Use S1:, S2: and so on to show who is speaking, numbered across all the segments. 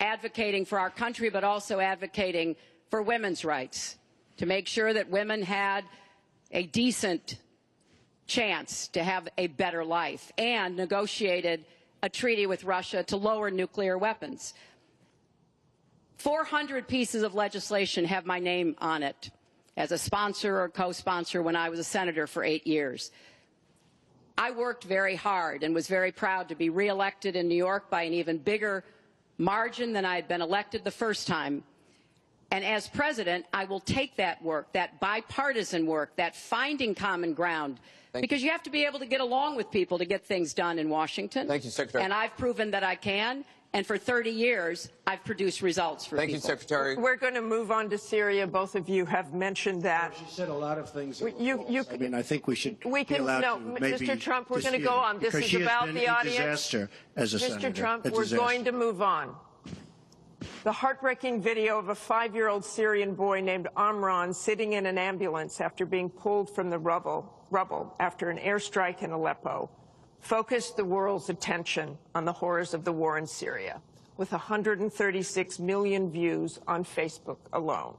S1: advocating for our country, but also advocating for women's rights, to make sure that women had a decent chance to have a better life, and negotiated a treaty with Russia to lower nuclear weapons. 400 pieces of legislation have my name on it as a sponsor or co-sponsor when I was a senator for 8 years. I worked very hard and was very proud to be reelected in New York by an even bigger margin than I had been elected the first time. And as president, I will take that work, that bipartisan work, that finding common ground, because you have to be able to get along with people to get things done in Washington.
S2: Thank you, Secretary.
S1: And I've proven that I can. And for 30 years, I've produced results for people.
S2: Thank you, Secretary.
S3: We're going to move on to Syria. Both of you have mentioned that.
S4: Well, she said a lot of things.
S3: I
S4: mean, I think we should
S3: be allowed
S4: to maybe
S3: Mr. Trump, we're going to go on. This is about the audience.
S4: Disaster as a senator.
S3: Mr. Trump, we're going to move on. The heartbreaking video of a 5-year-old Syrian boy named Amran sitting in an ambulance after being pulled from the rubble after an airstrike in Aleppo focused the world's attention on the horrors of the war in Syria, with 136 million views on Facebook alone.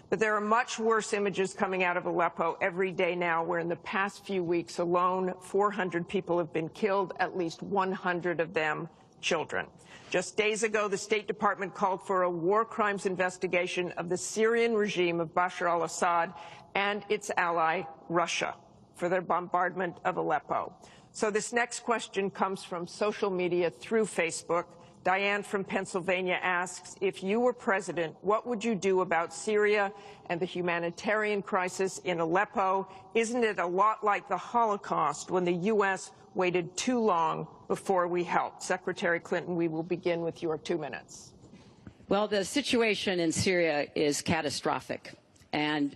S3: But there are much worse images coming out of Aleppo every day now, where in the past few weeks alone, 400 people have been killed, at least 100 of them children. Just days ago, the State Department called for a war crimes investigation of the Syrian regime of Bashar al-Assad and its ally, Russia, for their bombardment of Aleppo. So this next question comes from social media through Facebook. Diane from Pennsylvania asks, if you were president, what would you do about Syria and the humanitarian crisis in Aleppo? Isn't it a lot like the Holocaust when the U.S. waited too long before we helped? Secretary Clinton, we will begin with your 2 minutes.
S1: Well, the situation in Syria is catastrophic. And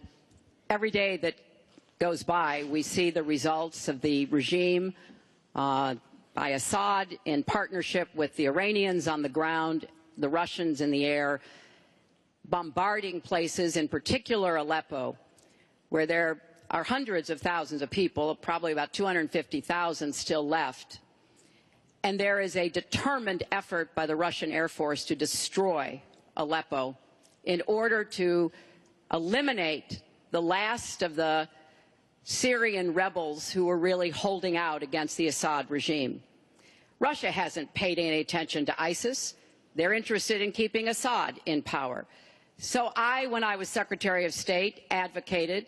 S1: every day that goes by, we see the results of the regime by Assad in partnership with the Iranians on the ground, the Russians in the air, bombarding places, in particular Aleppo, where there are hundreds of thousands of people, probably about 250,000 still left. And there is a determined effort by the Russian Air Force to destroy Aleppo in order to eliminate the last of the Syrian rebels who were really holding out against the Assad regime. Russia hasn't paid any attention to ISIS. They're interested in keeping Assad in power. So when I was Secretary of State, advocated,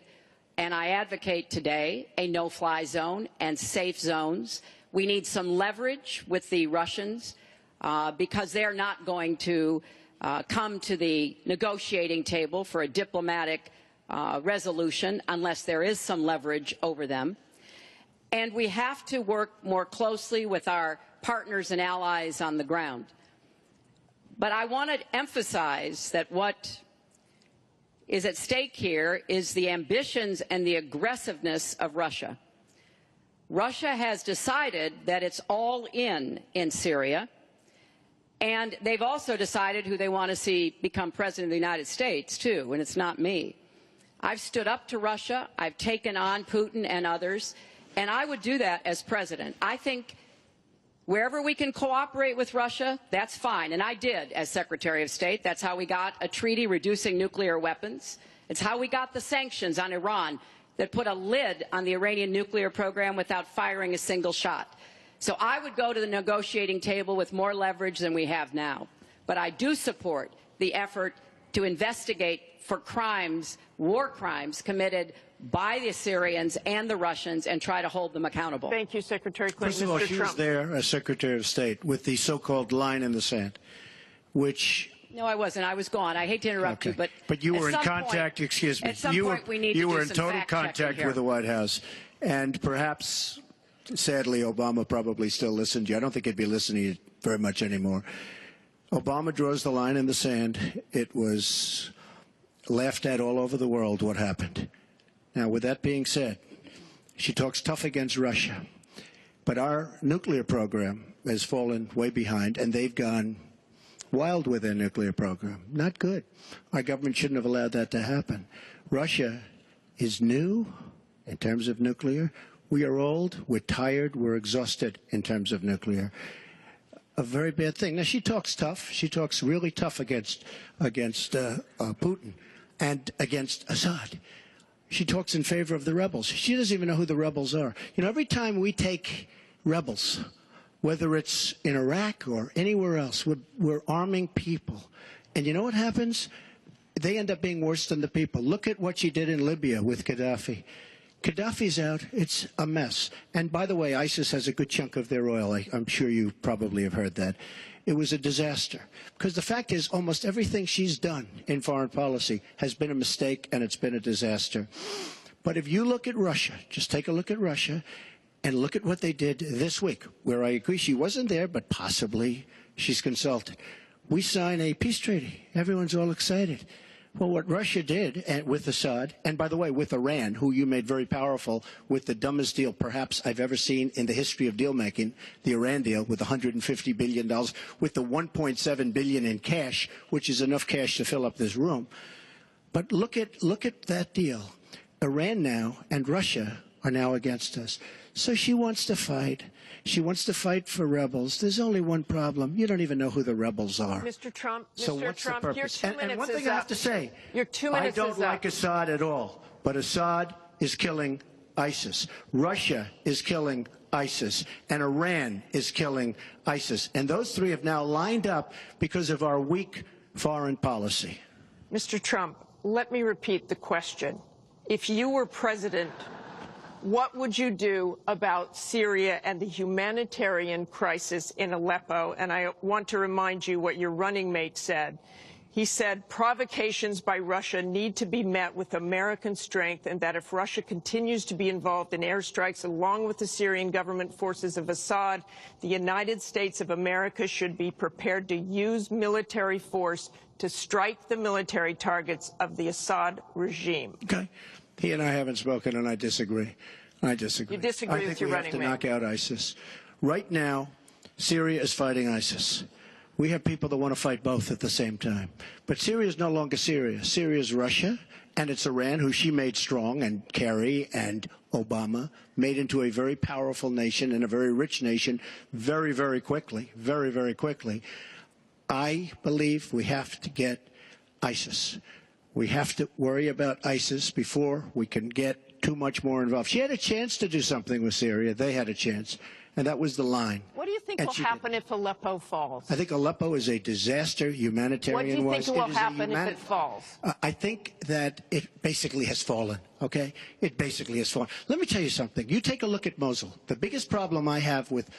S1: and I advocate today, a no-fly zone and safe zones. We need some leverage with the Russians because they're not going to come to the negotiating table for a diplomatic resolution unless there is some leverage over them. And we have to work more closely with our partners and allies on the ground. But I want to emphasize that what is at stake here is the ambitions and the aggressiveness of Russia. Russia has decided that it's all in Syria, and they've also decided who they want to see become president of the United States, too, and it's not me. I've stood up to Russia. I've taken on Putin and others, and I would do that as president. I think wherever we can cooperate with Russia, that's fine, and I did as Secretary of State. That's how we got a treaty reducing nuclear weapons. It's how we got the sanctions on Iran that put a lid on the Iranian nuclear program without firing a single shot. So I would go to the negotiating table with more leverage than we have now. But I do support the effort to investigate for crimes, war crimes, committed by the Syrians and the Russians and try to hold them accountable.
S3: Thank you, Secretary Clinton.
S4: First of all, she was there as Secretary of State with the so-called line in the sand, which...
S1: No, I wasn't. I was gone. I hate to interrupt you,
S4: but you were in contact, excuse me, you were in total contact with the White House. And perhaps, sadly, Obama probably still listened to you. I don't think he'd be listening very much anymore. Obama draws the line in the sand. It was laughed at all over the world what happened. Now, with that being said, she talks tough against Russia. But our nuclear program has fallen way behind, and they've gone wild with their nuclear program. Not good. Our government shouldn't have allowed that to happen. Russia is new in terms of nuclear. We are old, we're tired, we're exhausted in terms of nuclear. a very bad thing. Now, she talks tough. She talks really tough against Putin and against Assad. She talks in favor of the rebels. She doesn't even know who the rebels are. You know, every time we take rebels, whether it's in Iraq or anywhere else, we're arming people. And you know what happens? They end up being worse than the people. Look at what she did in Libya with Gaddafi. Gaddafi's out. It's a mess. And by the way, ISIS has a good chunk of their oil. I'm sure you probably have heard that. It was a disaster. Because the fact is, almost everything she's done in foreign policy has been a mistake, and it's been a disaster. But if you look at Russia, just take a look at Russia, and look at what they did this week, where I agree she wasn't there, but possibly she's consulted. We sign a peace treaty. Everyone's all excited. Well, what Russia did with Assad, and by the way, with Iran, who you made very powerful with the dumbest deal perhaps I've ever seen in the history of deal-making, the Iran deal with $150 billion, with the $1.7 billion in cash, which is enough cash to fill up this room. But look at that deal. Iran now and Russia are now against us. So she wants to fight. She wants to fight for rebels. There's only one problem. You don't even know who the rebels are.
S3: Mr. Trump,
S4: so
S3: Mr.
S4: what's
S3: Trump,
S4: the purpose?
S3: your 2 minutes
S4: and one thing
S3: is
S4: I have
S3: up.
S4: to say,
S3: Your 2 minutes
S4: I don't
S3: is
S4: like
S3: up.
S4: Assad at all, but Assad is killing ISIS. Russia is killing ISIS, and Iran is killing ISIS. And those three have now lined up because of our weak foreign policy.
S3: Mr. Trump, let me repeat the question. If you were president, what would you do about Syria and the humanitarian crisis in Aleppo? And I want to remind you what your running mate said. He said provocations by Russia need to be met with American strength, and that if Russia continues to be involved in airstrikes along with the Syrian government forces of Assad, the United States of America should be prepared to use military force to strike the military targets of the Assad regime.
S4: Okay. He and I haven't spoken, and I disagree. I disagree.
S3: You disagree with your running mate.
S4: I think we have to knock out ISIS. Right now, Syria is fighting ISIS. We have people that want to fight both at the same time. But Syria is no longer Syria. Syria is Russia, and it's Iran, who she made strong, and Kerry and Obama made into a very powerful nation and a very rich nation very, very quickly, very, very quickly. I believe we have to get ISIS. We have to worry about ISIS before we can get too much more involved. She had a chance to do something with Syria. They had a chance, and that was the line.
S3: What do you think will happen if Aleppo falls?
S4: I think Aleppo is a disaster, humanitarian-wise.
S3: What do you think will happen if it falls?
S4: I think that it basically has fallen, okay? It basically has fallen. Let me tell you something. You take a look at Mosul. The biggest problem I have with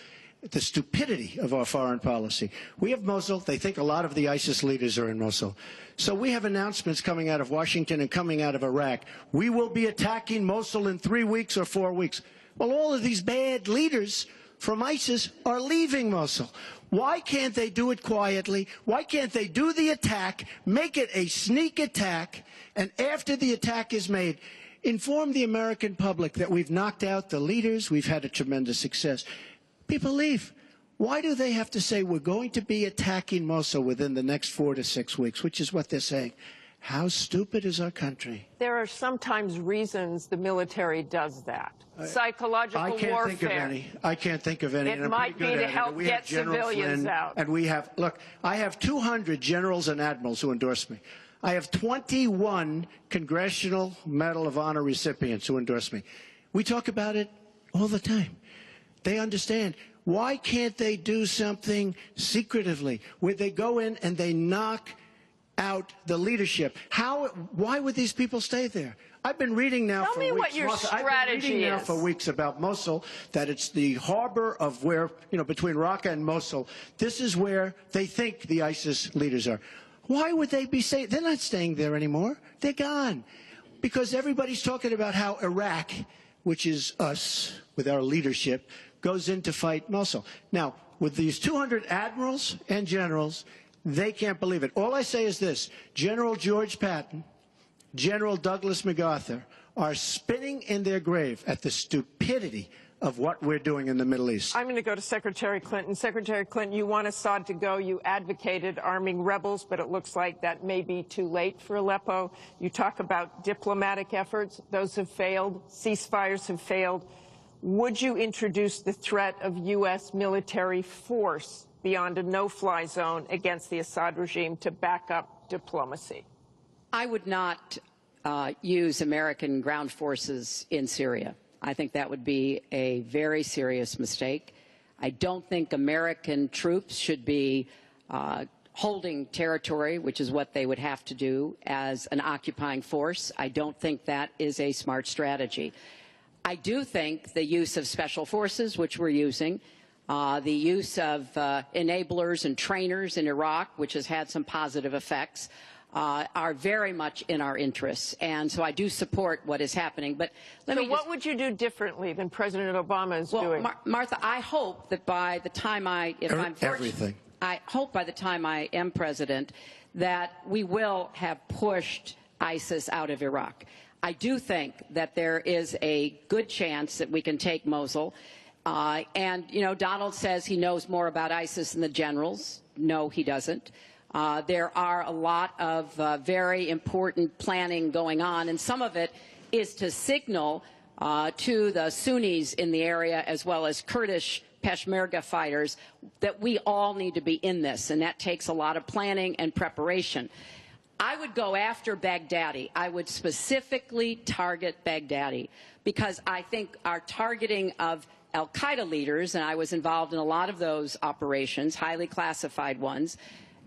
S4: the stupidity of our foreign policy. We have Mosul. They think a lot of the ISIS leaders are in Mosul. So we have announcements coming out of Washington and coming out of Iraq. We will be attacking Mosul in 3 weeks or 4 weeks. Well, all of these bad leaders from ISIS are leaving Mosul. Why can't they do it quietly? Why can't they do the attack, make it a sneak attack, and after the attack is made, inform the American public that we've knocked out the leaders, we've had a tremendous success. People leave. Why do they have to say we're going to be attacking Mosul within the next 4 to 6 weeks, which is what they're saying? How stupid is our country?
S3: There are sometimes reasons the military does that. Psychological warfare.
S4: I can't think of any. I can't think of any.
S3: It might be to help get civilians out.
S4: And we have, look, I have 200 generals and admirals who endorse me. I have 21 Congressional Medal of Honor recipients who endorse me. We talk about it all the time. They understand. Why can't they do something secretively where they go in and they knock out the leadership? Why would these people stay there? I've been reading now for weeks.
S3: Tell me what your strategy
S4: I've been reading now for weeks about Mosul, that it's the harbor of where, between Raqqa and Mosul. This is where they think the ISIS leaders are. Why would they be staying? They're not staying there anymore. They're gone. Because everybody's talking about how Iraq, which is us with our leadership, goes in to fight Mosul. Now, with these 200 admirals and generals, they can't believe it. All I say is this: General George Patton, General Douglas MacArthur are spinning in their grave at the stupidity of what we're doing in the Middle East.
S3: I'm going to go to Secretary Clinton. Secretary Clinton, you want Assad to go. You advocated arming rebels, but it looks like that may be too late for Aleppo. You talk about diplomatic efforts. Those have failed. Ceasefires have failed. Would you introduce the threat of U.S. military force beyond a no-fly zone against the Assad regime to back up diplomacy?
S1: I would not use American ground forces in Syria. I think that would be a very serious mistake. I don't think American troops should be holding territory, which is what they would have to do as an occupying force. I don't think that is a smart strategy. I do think the use of special forces, which we're using, the use of enablers and trainers in Iraq, which has had some positive effects, are very much in our interests. And so I do support what is happening. But
S3: what would you do differently than President Obama is doing?
S1: Martha, I hope that by the time I hope by the time I am president that we will have pushed ISIS out of Iraq. I do think that there is a good chance that we can take Mosul. And, you know, Donald says he knows more about ISIS than the generals. No, he doesn't. There are a lot of very important planning going on, and some of it is to signal to the Sunnis in the area as well as Kurdish Peshmerga fighters that we all need to be in this, and that takes a lot of planning and preparation. I would go after Baghdadi. I would specifically target Baghdadi because I think our targeting of al-Qaeda leaders, and I was involved in a lot of those operations, highly classified ones,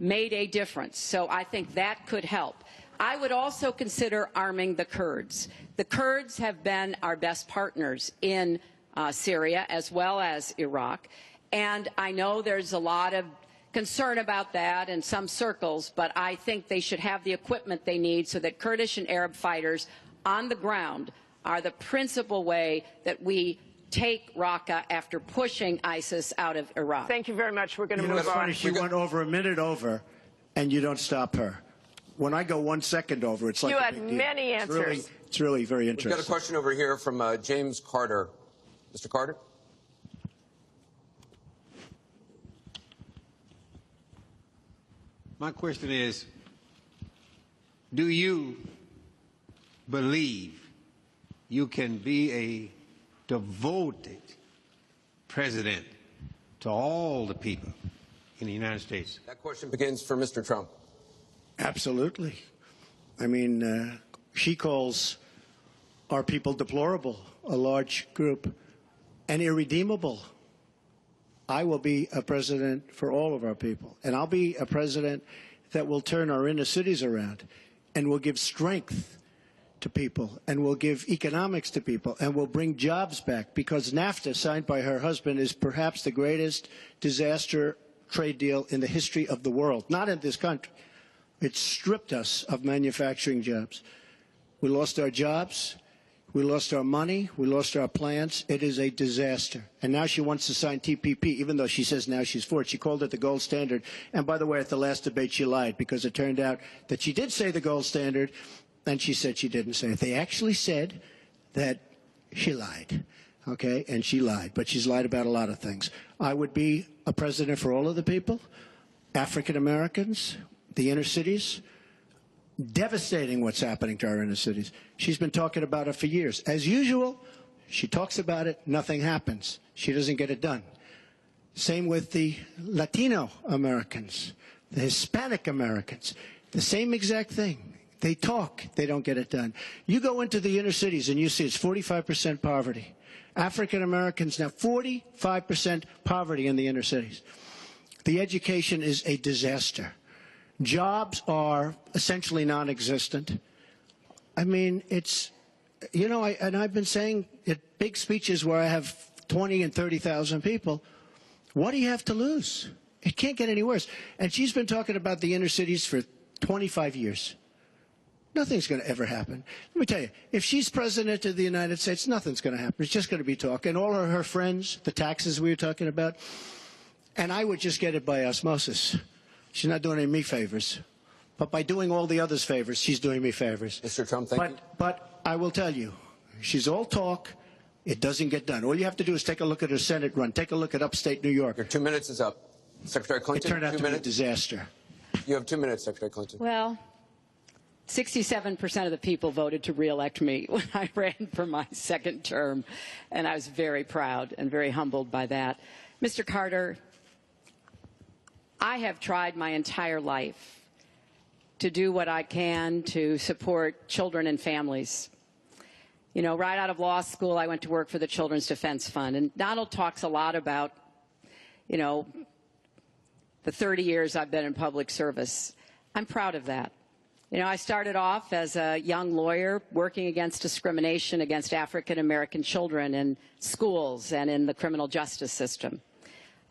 S1: made a difference. So I think that could help. I would also consider arming the Kurds. The Kurds have been our best partners in Syria as well as Iraq. And I know there's a lot of concern about that in some circles, but I think they should have the equipment they need so that Kurdish and Arab fighters on the ground are the principal way that we take Raqqa after pushing ISIS out of Iraq.
S3: Thank you very much. We're going to move
S4: on. Funny, she went over a minute over, and you don't stop her. When I go 1 second over, it's like
S3: you had many answers.
S4: It's really very interesting.
S2: We've got a question over here from James Carter. Mr. Carter?
S5: My question is, do you believe you can be a devoted president to all the people in the United States?
S2: That question begins for Mr. Trump.
S4: Absolutely. I mean, she calls our people deplorable, a large group, and irredeemable. I will be a president for all of our people, and I'll be a president that will turn our inner cities around and will give strength to people and will give economics to people and will bring jobs back, because NAFTA, signed by her husband, is perhaps the greatest disaster trade deal in the history of the world, not in this country. It stripped us of manufacturing jobs. We lost our jobs. We lost our money. We lost our plants. It is a disaster. And now she wants to sign TPP, even though she says now she's for it. She called it the gold standard. And by the way, at the last debate, she lied, because it turned out that she did say the gold standard, and she said she didn't say it. They actually said that she lied, okay? And she lied, but she's lied about a lot of things. I would be a president for all of the people, African Americans, the inner cities. Devastating what's happening to our inner cities. She's been talking about it for years. As usual, she talks about it, nothing happens. She doesn't get it done. Same with the Latino Americans, the Hispanic Americans, the same exact thing. They talk, they don't get it done. You go into the inner cities and you see it's 45% poverty. African Americans now 45% poverty in the inner cities. The education is a disaster. Jobs are essentially non-existent. I mean, it's, you know, and I've been saying at big speeches where I have 20 and 30,000 people, what do you have to lose? It can't get any worse. And she's been talking about the inner cities for 25 years. Nothing's going to ever happen. Let me tell you, if she's president of the United States, nothing's going to happen. It's just going to be talk. And all of her friends, the taxes we were talking about, and I would just get it by osmosis. She's not doing any me favors. But by doing all the others favors, she's doing me favors.
S2: Mr. Trump, thank you.
S4: But I will tell you, she's all talk. It doesn't get done. All you have to do is take a look at her Senate run. Take a look at upstate New York.
S2: Your 2 minutes is up. Secretary Clinton,
S4: it turned out to be a disaster.
S2: You have 2 minutes, Secretary Clinton.
S1: Well, 67% of the people voted to re-elect me when I ran for my second term, and I was very proud and very humbled by that. Mr. Carter, I have tried my entire life to do what I can to support children and families. You know, right out of law school, I went to work for the Children's Defense Fund. And Donald talks a lot about, you know, the 30 years I've been in public service. I'm proud of that. You know, I started off as a young lawyer working against discrimination against African American children in schools and in the criminal justice system.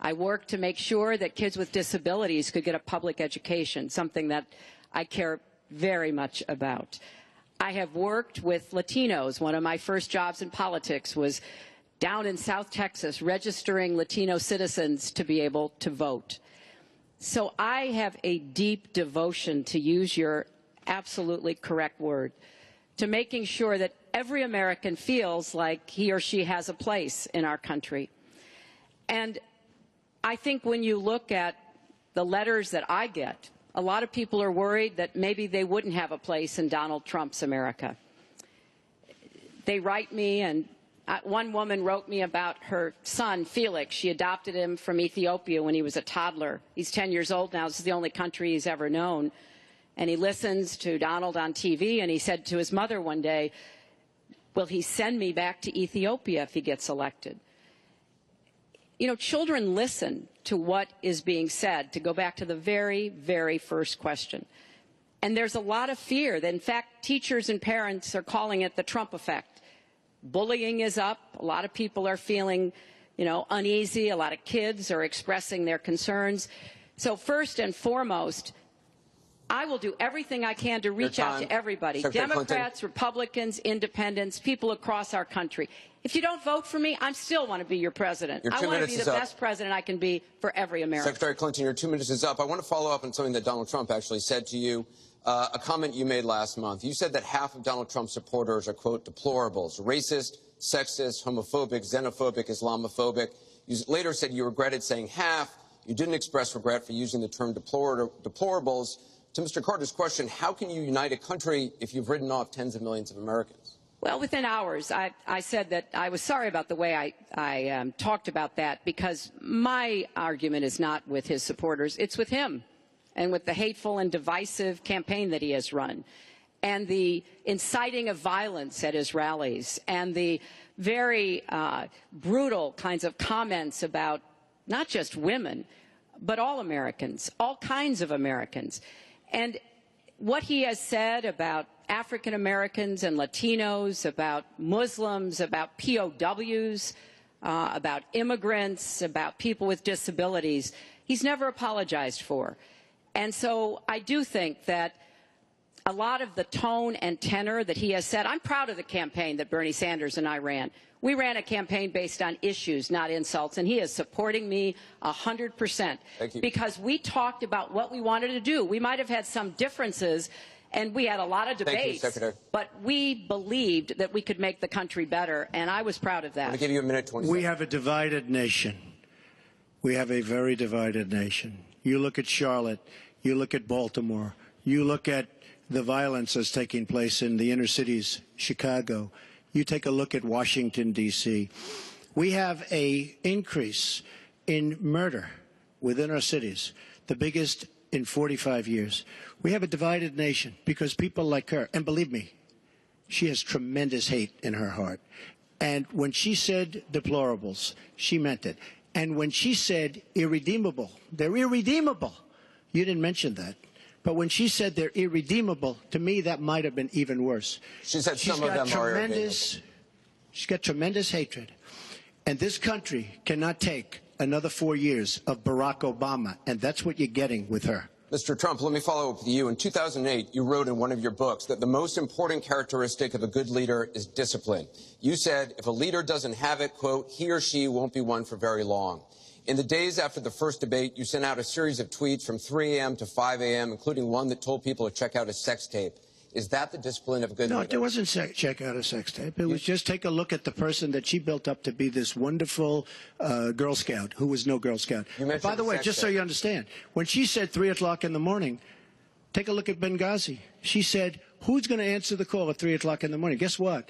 S1: I worked to make sure that kids with disabilities could get a public education, something that I care very much about. I have worked with Latinos. One of my first jobs in politics was down in South Texas, registering Latino citizens to be able to vote. So I have a deep devotion, to use your absolutely correct word, to making sure that every American feels like he or she has a place in our country. And I think when you look at the letters that I get, a lot of people are worried that maybe they wouldn't have a place in Donald Trump's America. They write me, and one woman wrote me about her son, Felix. She adopted him from Ethiopia when he was a toddler. He's 10 years old now. This is the only country he's ever known. And he listens to Donald on TV, and he said to his mother one day, will he send me back to Ethiopia if he gets elected? You know, children listen to what is being said, to go back to the very, very first question. And there's a lot of fear that, in fact, teachers and parents are calling it the Trump effect. Bullying is up. A lot of people are feeling, you know, uneasy. A lot of kids are expressing their concerns. So first and foremost, I will do everything I can to reach out to everybody, Democrats, Republicans, independents, people across our country. If you don't vote for me, I still want to be your president. I want to be the best president I can be for every American.
S2: Secretary Clinton, your 2 minutes is up. I want to follow up on something that Donald Trump actually said to you, a comment you made last month. You said that half of Donald Trump's supporters are, quote, deplorables, racist, sexist, homophobic, xenophobic, Islamophobic. You later said you regretted saying half. You didn't express regret for using the term deplorables. To Mr. Carter's question, how can you unite a country if you've written off tens of millions of Americans?
S1: Well, within hours, I said that I was sorry about the way I talked about that, because my argument is not with his supporters. It's with him and with the hateful and divisive campaign that he has run, and the inciting of violence at his rallies, and the very brutal kinds of comments about not just women, but all Americans, all kinds of Americans. And what he has said about African Americans and Latinos, about Muslims, about POWs, about immigrants, about people with disabilities, he's never apologized for. And so I do think that a lot of the tone and tenor that he has said, I'm proud of the campaign that Bernie Sanders and I ran. We ran a campaign based on issues, not insults, and he is supporting me 100%. Because we talked about what we wanted to do. We might have had some differences, and we had a lot of debates, but we believed that we could make the country better, and I was proud of that.
S2: I'm going to give you a minute, 20 seconds.
S4: We have a divided nation. We have a very divided nation. You look at Charlotte, you look at Baltimore, you look at the violence that's taking place in the inner cities, Chicago. You take a look at Washington, D.C. We have an increase in murder within our cities, the biggest in 45 years. We have a divided nation because people like her, and believe me, she has tremendous hate in her heart. And when she said deplorables, she meant it. And when she said irredeemable, they're irredeemable. You didn't mention that. But when she said they're irredeemable, to me, that might have been even worse.
S2: She said some of them are irredeemable.
S4: She's got tremendous hatred. And this country cannot take another 4 years of Barack Obama, and that's what you're getting with her.
S2: Mr. Trump, let me follow up with you. In 2008, you wrote in one of your books that the most important characteristic of a good leader is discipline. You said if a leader doesn't have it, quote, he or she won't be one for very long. In the days after the first debate, you sent out a series of tweets from 3 a.m. to 5 a.m., including one that told people to check out a sex tape. Is that the discipline of a good leader?
S4: No, it wasn't check out a sex tape. It was just take a look at the person that she built up to be this wonderful Girl Scout, who was no Girl Scout. By the way, just so you understand, when she said 3 o'clock in the morning, take a look at Benghazi. She said, who's going to answer the call at 3 o'clock in the morning? Guess what?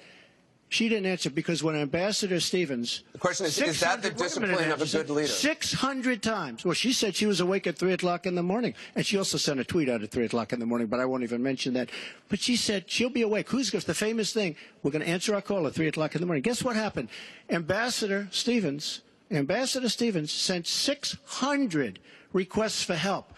S4: She didn't answer because when Ambassador Stevens...
S2: The question is that the discipline of a good leader?
S4: 600 times. Well, she said she was awake at 3 o'clock in the morning. And she also sent a tweet out at 3 o'clock in the morning, but I won't even mention that. But she said she'll be awake. Who's the famous thing? We're going to answer our call at 3 o'clock in the morning. Guess what happened? Ambassador Stevens sent 600 requests for help.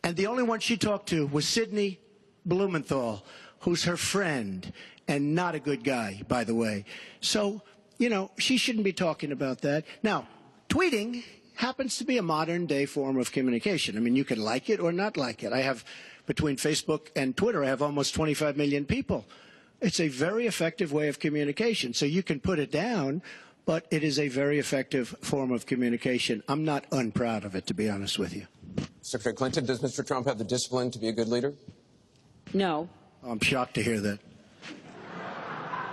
S4: And the only one she talked to was Sidney Blumenthal, who's her friend. And not a good guy, by the way. So, you know, she shouldn't be talking about that. Now, tweeting happens to be a modern-day form of communication. I mean, you can like it or not like it. I have, between Facebook and Twitter, I have almost 25 million people. It's a very effective way of communication. So you can put it down, but it is a very effective form of communication. I'm not unproud of it, to be honest with you.
S2: Secretary Clinton, does Mr. Trump have the discipline to be a good leader?
S1: No.
S4: I'm shocked to hear that.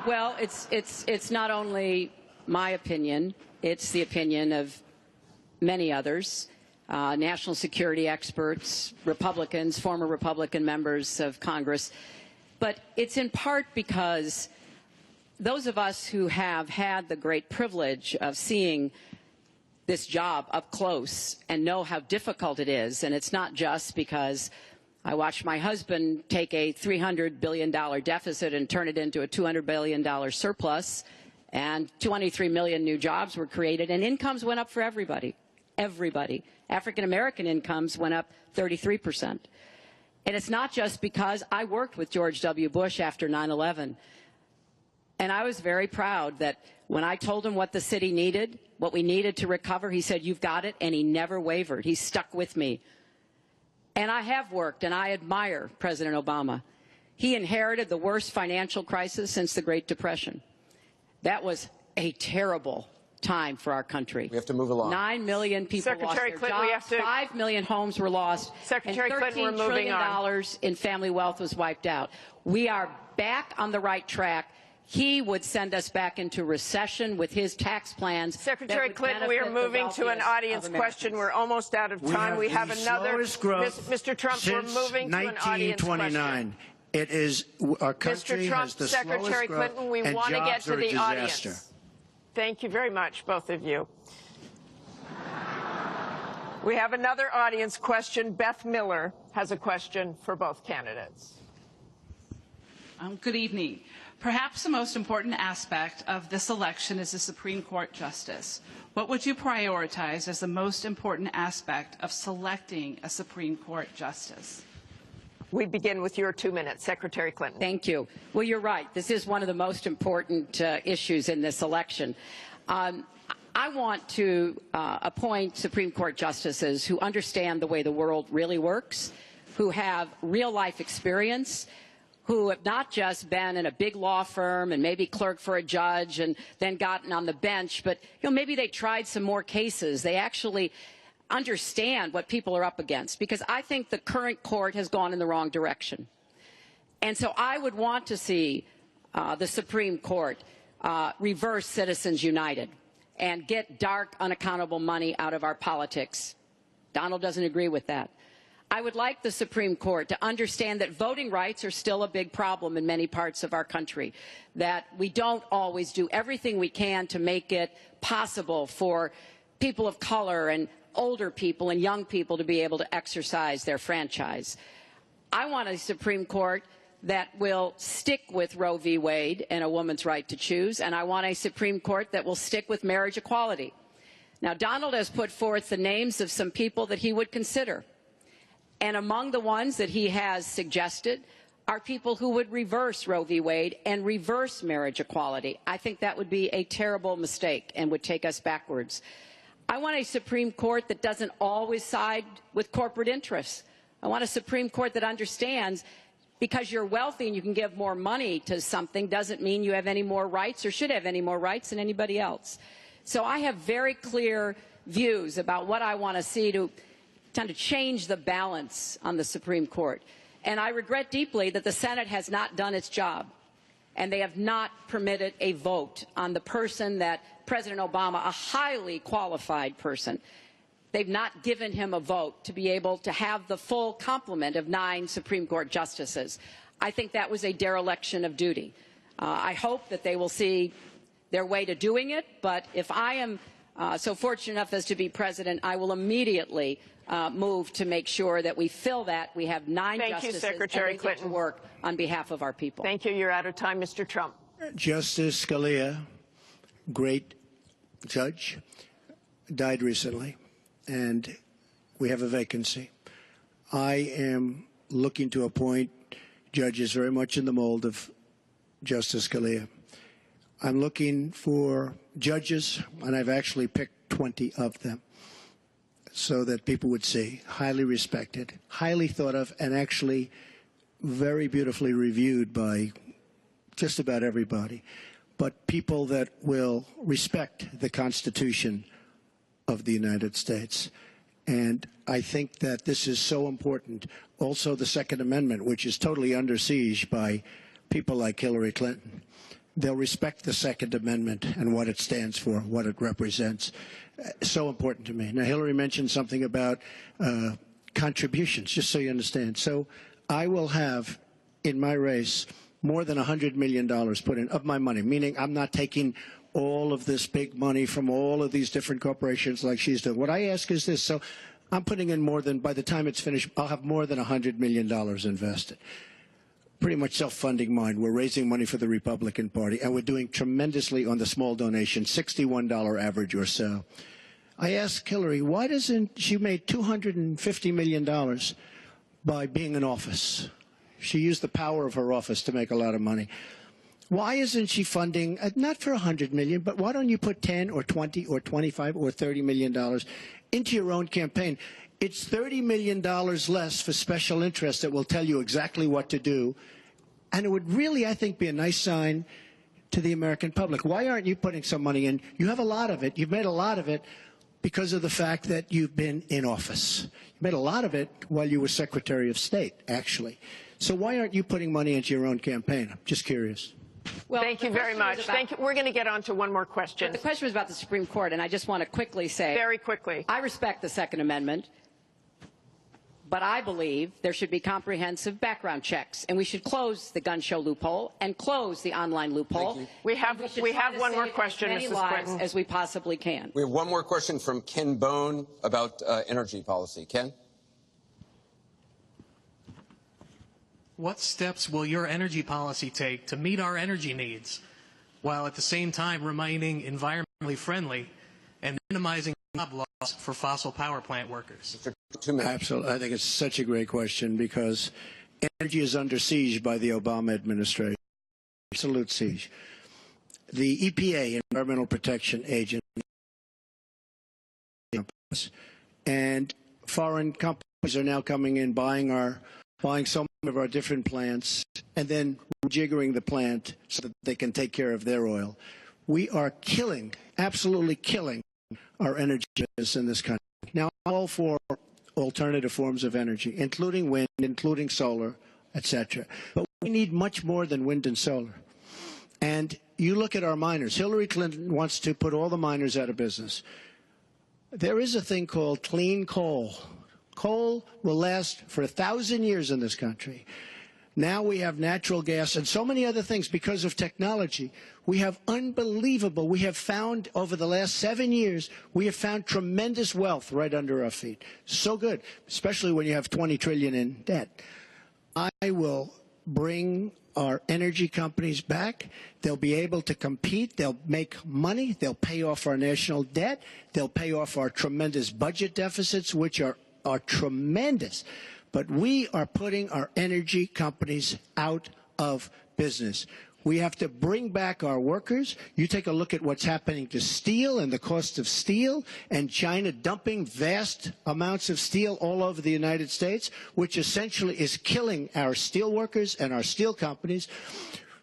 S1: Well, it's not only my opinion, it's the opinion of many others, national security experts, Republicans, former Republican members of Congress. But it's in part because those of us who have had the great privilege of seeing this job up close and know how difficult it is, and it's not just because I watched my husband take a $300 billion deficit and turn it into a $200 billion surplus, and 23 million new jobs were created, and incomes went up for everybody. Everybody. African-American incomes went up 33%. And it's not just because I worked with George W. Bush after 9/11, and I was very proud that when I told him what the city needed, what we needed to recover, he said, "You've got it," and he never wavered. He stuck with me. And I have worked, and I admire President Obama. He inherited the worst financial crisis since the Great Depression. That was a terrible time for our country.
S2: We have to move along.
S1: 9 million people lost their jobs, 5 million homes were lost,
S3: Secretary
S1: and
S3: Clinton, we're
S1: $13
S3: moving
S1: trillion in family wealth was wiped out. We are back on the right track. He would send us back into recession with his tax plans.
S3: Secretary Clinton, we are moving to an audience question. We're almost out of time. We have another. Mr. Trump, we're moving to an audience question.
S4: It is our country
S3: Mr. Trump,
S4: has the
S3: Secretary
S4: slowest growth,
S3: Clinton, we
S4: and
S3: want to get
S4: jobs
S3: to
S4: are a
S3: the
S4: disaster.
S3: audience. Thank you very much, both of you. We have another audience question. Beth Miller has a question for both candidates.
S6: Good evening. Perhaps the most important aspect of this election is the Supreme Court justice. What would you prioritize as the most important aspect of selecting a Supreme Court justice?
S3: We begin with your 2 minutes, Secretary Clinton.
S1: Thank you. Well, you're right. This is one of the most important issues in this election. I want to appoint Supreme Court justices who understand the way the world really works, who have real-life experience, who have not just been in a big law firm and maybe clerked for a judge and then gotten on the bench, but maybe they tried some more cases. They actually understand what people are up against, because I think the current court has gone in the wrong direction. And so I would want to see the Supreme Court reverse Citizens United and get dark, unaccountable money out of our politics. Donald doesn't agree with that. I would like the Supreme Court to understand that voting rights are still a big problem in many parts of our country, that we don't always do everything we can to make it possible for people of color and older people and young people to be able to exercise their franchise. I want a Supreme Court that will stick with Roe v. Wade and a woman's right to choose, and I want a Supreme Court that will stick with marriage equality. Now, Donald has put forth the names of some people that he would consider. And among the ones that he has suggested are people who would reverse Roe v. Wade and reverse marriage equality. I think that would be a terrible mistake and would take us backwards. I want a Supreme Court that doesn't always side with corporate interests. I want a Supreme Court that understands because you're wealthy and you can give more money to something doesn't mean you have any more rights or should have any more rights than anybody else. So I have very clear views about what I want to see to change the balance on the Supreme Court. And I regret deeply that the Senate has not done its job, and they have not permitted a vote on the person that President Obama, a highly qualified person, they've not given him a vote to be able to have the full complement of 9 Supreme Court justices. I think that was a dereliction of duty. I hope that they will see their way to doing it, but if I am so fortunate enough as to be president, I will immediately move to make sure that we fill that. We have 9 justices
S3: Secretary
S1: and they
S3: Clinton.
S1: get to work on behalf of our people.
S3: Thank you. You're out of time, Mr. Trump.
S4: Justice Scalia, great judge, died recently, and we have a vacancy. I am looking to appoint judges very much in the mold of Justice Scalia. I'm looking for judges, and I've actually picked 20 of them so that people would see, highly respected, highly thought of, and actually very beautifully reviewed by just about everybody, but people that will respect the Constitution of the United States. And I think that this is so important. Also, the Second Amendment, which is totally under siege by people like Hillary Clinton. They'll respect the Second Amendment and what it stands for, what it represents. So important to me. Now, Hillary mentioned something about contributions, just so you understand. So I will have, in my race, more than $100 million put in of my money, meaning I'm not taking all of this big money from all of these different corporations like she's doing. What I ask is this. So I'm putting in more than, by the time it's finished, I'll have more than $100 million invested. Pretty much self-funding mine. We're raising money for the Republican Party, and we're doing tremendously on the small donation, $61 average or so. I asked Hillary, why doesn't she made $250 million by being in office? She used the power of her office to make a lot of money. Why isn't she funding, not for $100 million, but why don't you put 10 or 20 or 25 or $30 million into your own campaign? It's $30 million less for special interests that will tell you exactly what to do. And it would really, I think, be a nice sign to the American public. Why aren't you putting some money in? You have a lot of it. You've made a lot of it because of the fact that you've been in office. You made a lot of it while you were Secretary of State, actually. So why aren't you putting money into your own campaign? I'm just curious.
S3: Well, thank you very much. Thank you. We're going to get on to one more question.
S1: The question was about the Supreme Court, and I just want to quickly say,
S3: very quickly,
S1: I respect the Second Amendment. But I believe there should be comprehensive background checks, and we should close the gun show loophole and close the online loophole.
S3: We have one more question,
S1: as many lives as we possibly can.
S2: We have one more question from Ken Bone about energy policy. Ken?
S7: What steps will your energy policy take to meet our energy needs, while at the same time remaining environmentally friendly and minimizing job loss for fossil power plant workers?
S2: 2 minutes.
S4: Absolutely. I think it's such a great question because energy is under siege by the Obama administration. Absolute siege. The EPA, Environmental Protection Agency, and foreign companies are now coming in, buying so many of our different plants and then rejiggering the plant so that they can take care of their oil. We are killing, absolutely killing our energy business in this country. Now, I'm all for alternative forms of energy, including wind, including solar, etc. But we need much more than wind and solar. And you look at our miners. Hillary Clinton wants to put all the miners out of business. There is a thing called clean coal. Coal will last for 1,000 years in this country. Now we have natural gas and so many other things because of technology. We have unbelievable, we have found over the last 7 years, we have found tremendous wealth right under our feet. So good, especially when you have $20 trillion in debt. I will bring our energy companies back. They'll be able to compete. They'll make money. They'll pay off our national debt. They'll pay off our tremendous budget deficits, which are tremendous. But we are putting our energy companies out of business. We have to bring back our workers. You take a look at what's happening to steel and the cost of steel, and China dumping vast amounts of steel all over the United States, which essentially is killing our steel workers and our steel companies.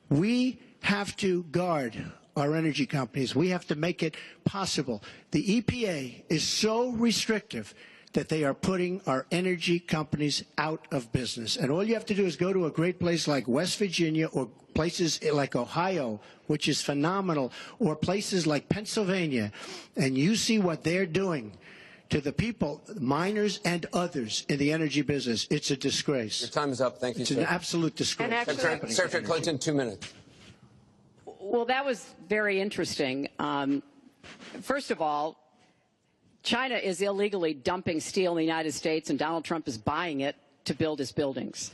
S4: We have to guard our energy companies. We have to make it possible. The EPA is so restrictive that they are putting our energy companies out of business. And all you have to do is go to a great place like West Virginia or places like Ohio, which is phenomenal, or places like Pennsylvania, and you see what they're doing to the people, miners and others in the energy business. It's a disgrace.
S2: Your time is up. Thank you,
S4: sir. It's an absolute disgrace.
S2: Secretary Clinton, 2 minutes.
S1: Well, that was very interesting. First of all, China is illegally dumping steel in the United States, and Donald Trump is buying it to build his buildings,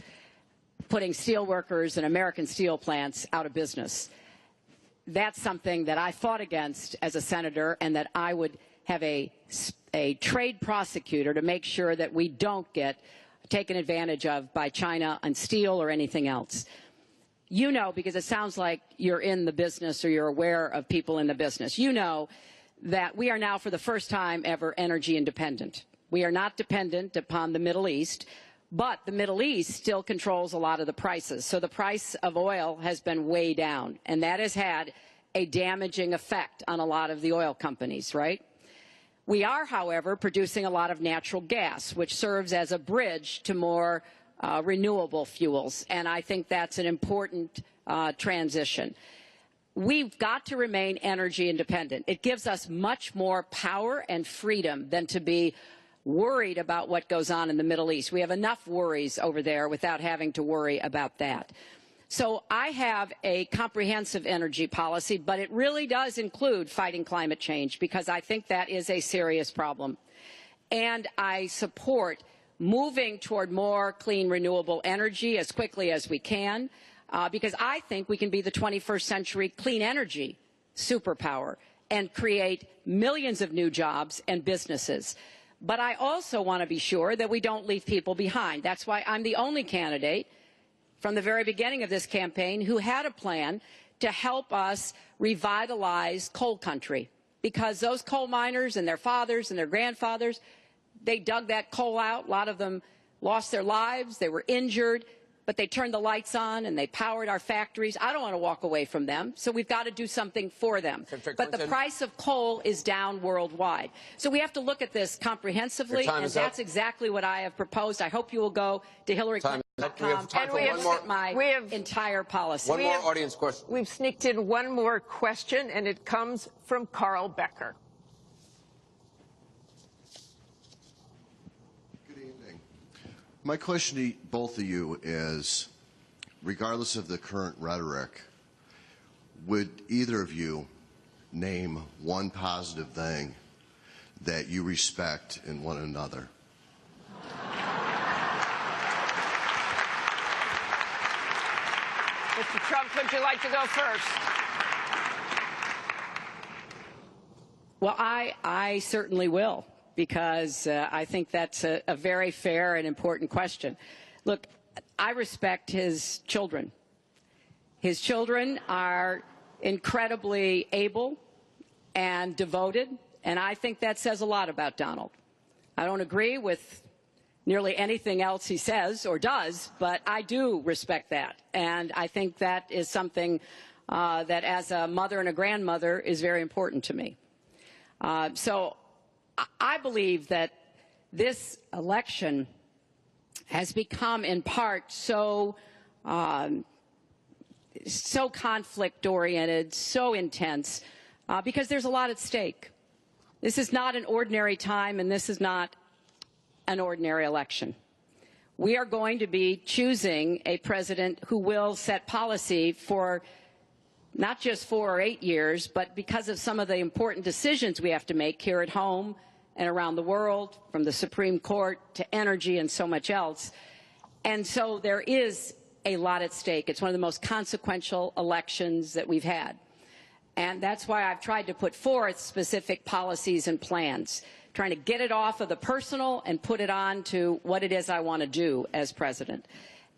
S1: putting steel workers and American steel plants out of business. That's something that I fought against as a senator, and that I would have a trade prosecutor to make sure that we don't get taken advantage of by China on steel or anything else. You know, because it sounds like you're in the business or you're aware of people in the business, you know that we are now for the first time ever energy independent. We are not dependent upon the Middle East, but the Middle East still controls a lot of the prices. So the price of oil has been way down, and that has had a damaging effect on a lot of the oil companies, right? We are, however, producing a lot of natural gas, which serves as a bridge to more renewable fuels, and I think that's an important transition. We've got to remain energy independent. It gives us much more power and freedom than to be worried about what goes on in the Middle East. We have enough worries over there without having to worry about that. So I have a comprehensive energy policy, but it really does include fighting climate change, because I think that is a serious problem. And I support moving toward more clean, renewable energy as quickly as we can, because I think we can be the 21st century clean energy superpower and create millions of new jobs and businesses. But I also want to be sure that we don't leave people behind. That's why I'm the only candidate from the very beginning of this campaign who had a plan to help us revitalize coal country, because those coal miners and their fathers and their grandfathers, they dug that coal out. A lot of them lost their lives. They were injured, but they turned the lights on and they powered our factories. I don't want to walk away from them, so we've got to do something for them. But the price of coal is down worldwide. So we have to look at this comprehensively, and that's exactly what I have proposed. I hope you will go to HillaryClinton.com and look at my entire policy.
S2: One more audience question.
S3: We've sneaked in one more question, and it comes from Carl Becker.
S8: My question to both of you is, regardless of the current rhetoric, would either of you name one positive thing that you respect in one another?
S3: Mr. Trump, would you like to go first?
S1: Well, I certainly will, because I think that's a very fair and important question. Look, I respect his children. His children are incredibly able and devoted, and I think that says a lot about Donald. I don't agree with nearly anything else he says or does, but I do respect that, and I think that is something that, as a mother and a grandmother, is very important to me. So I believe that this election has become, in part, so conflict-oriented, so intense, because there's a lot at stake. This is not an ordinary time, and this is not an ordinary election. We are going to be choosing a president who will set policy for not just 4 or 8 years, but because of some of the important decisions we have to make here at home and around the world, from the Supreme Court to energy and so much else. And so there is a lot at stake. It's one of the most consequential elections that we've had. And that's why I've tried to put forth specific policies and plans, trying to get it off of the personal and put it on to what it is I want to do as president.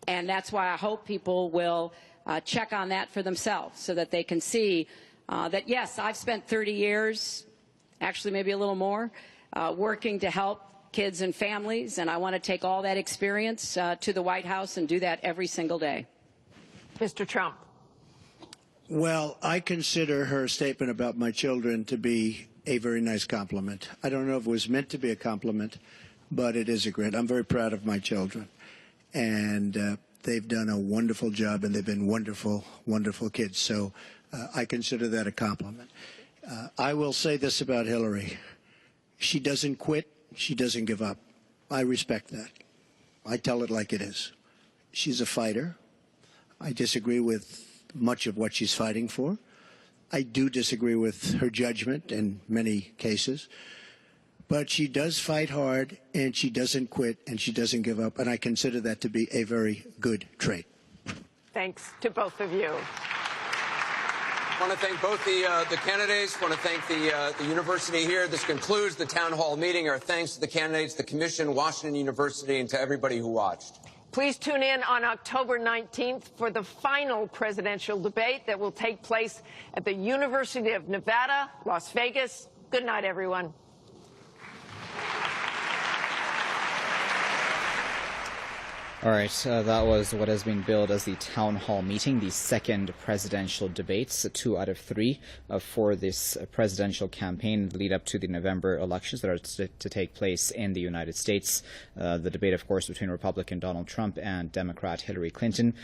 S1: And that's why I hope people will check on that for themselves, so that they can see that, yes, I've spent 30 years, actually maybe a little more, working to help kids and families, and I want to take all that experience to the White House and do that every single day.
S3: Mr. Trump.
S4: Well, I consider her statement about my children to be a very nice compliment. I don't know if it was meant to be a compliment, but it is a great. I'm very proud of my children, and they've done a wonderful job, and they've been wonderful, wonderful kids. So I consider that a compliment. I will say this about Hillary. She doesn't quit. She doesn't give up. I respect that. I tell it like it is. She's a fighter. I disagree with much of what she's fighting for, I do disagree with her judgment in many cases. But she does fight hard, and she doesn't quit, and she doesn't give up, and I consider that to be a very good trait.
S3: Thanks to both of you.
S2: I want to thank both the candidates. I want to thank the university here. This concludes the town hall meeting. Our thanks to the candidates, the commission, Washington University, and to everybody who watched.
S3: Please tune in on October 19th for the final presidential debate that will take place at the University of Nevada, Las Vegas. Good night, everyone.
S9: All right, that was what has been billed as the town hall meeting, the second presidential debates, 2 out of 3 for this presidential campaign lead up to the November elections that are to take place in the United States. The debate, of course, between Republican Donald Trump and Democrat Hillary Clinton.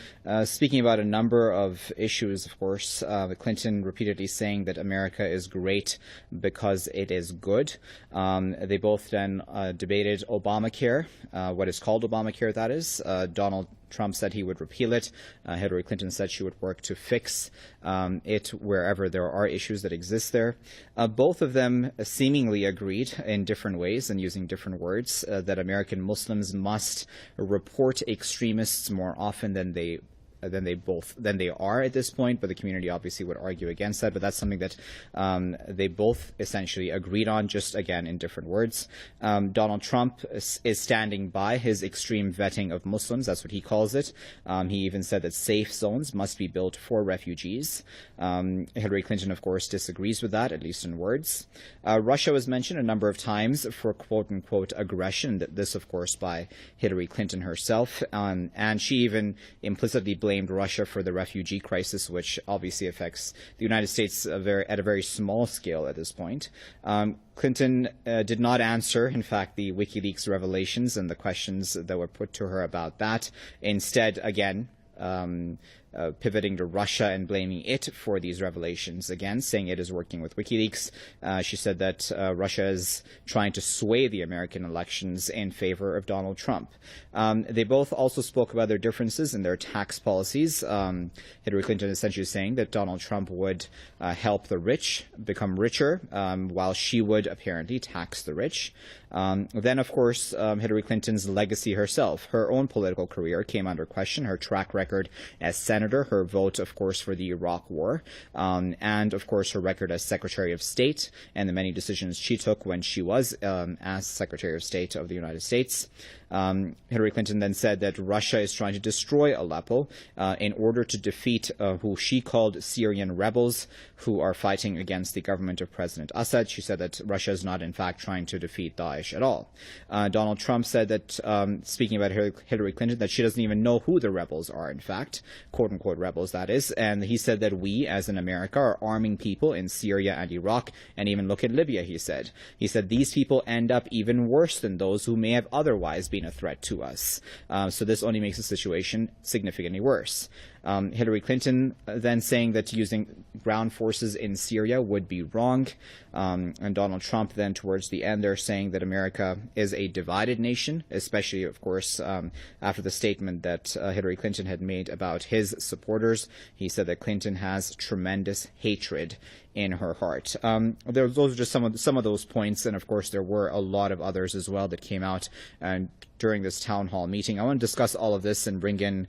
S9: Speaking about a number of issues, of course, Clinton repeatedly saying that America is great because it is good. They both then debated Obamacare, what is called Obamacare, that is. Donald Trump said he would repeal it. Hillary Clinton said she would work to fix it wherever there are issues that exist there. Both of them seemingly agreed in different ways and using different words that American Muslims must report extremists more often than they are at this point, but the community obviously would argue against that. But that's something that they both essentially agreed on, just again in different words. Donald Trump is standing by his extreme vetting of Muslims. That's what he calls it. He even said that safe zones must be built for refugees. Hillary Clinton, of course, disagrees with that, at least in words. Russia was mentioned a number of times for quote-unquote aggression. This, of course, by Hillary Clinton herself. And she even implicitly blamed Russia for the refugee crisis, which obviously affects the United States at a very small scale at this point. Clinton did not answer, in fact, the WikiLeaks revelations and the questions that were put to her about that. Instead, again, pivoting to Russia and blaming it for these revelations, again, saying it is working with WikiLeaks. She said that Russia is trying to sway the American elections in favor of Donald Trump. They both also spoke about their differences in their tax policies. Hillary Clinton essentially saying that Donald Trump would help the rich become richer, while she would apparently tax the rich. Then, of course, Hillary Clinton's legacy herself. Her own political career came under question, her track record as senator, her vote, of course, for the Iraq War, and, of course, her record as Secretary of State and the many decisions she took when she was as Secretary of State of the United States. Hillary Clinton then said that Russia is trying to destroy Aleppo in order to defeat who she called Syrian rebels who are fighting against the government of President Assad. She said that Russia is not, in fact, trying to defeat Daesh at all. Donald Trump said that, speaking about Hillary Clinton, that she doesn't even know who the rebels are, in fact, quote-unquote rebels, that is. And he said that we, as in America, are arming people in Syria and Iraq, and even look at Libya, he said. He said these people end up even worse than those who may have otherwise been a threat to us. So this only makes the situation significantly worse. Hillary Clinton then saying that using ground forces in Syria would be wrong. And Donald Trump then towards the end there saying that America is a divided nation, especially, of course, after the statement that Hillary Clinton had made about his supporters. He said that Clinton has tremendous hatred in her heart. Those are just some of those points, and of course there were a lot of others as well that came out during this town hall meeting. I want to discuss all of this and bring in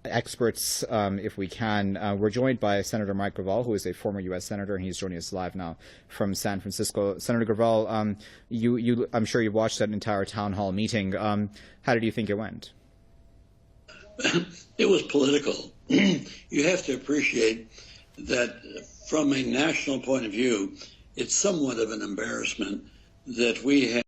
S9: experts, if we can. We're joined by Senator Mike Gravel, who is a former U.S. Senator, and he's joining us live now from San Francisco. Senator Gravel, I'm sure you watched that entire town hall meeting. How did you think it went?
S10: It was political. You have to appreciate that from a national point of view, it's somewhat of an embarrassment that we have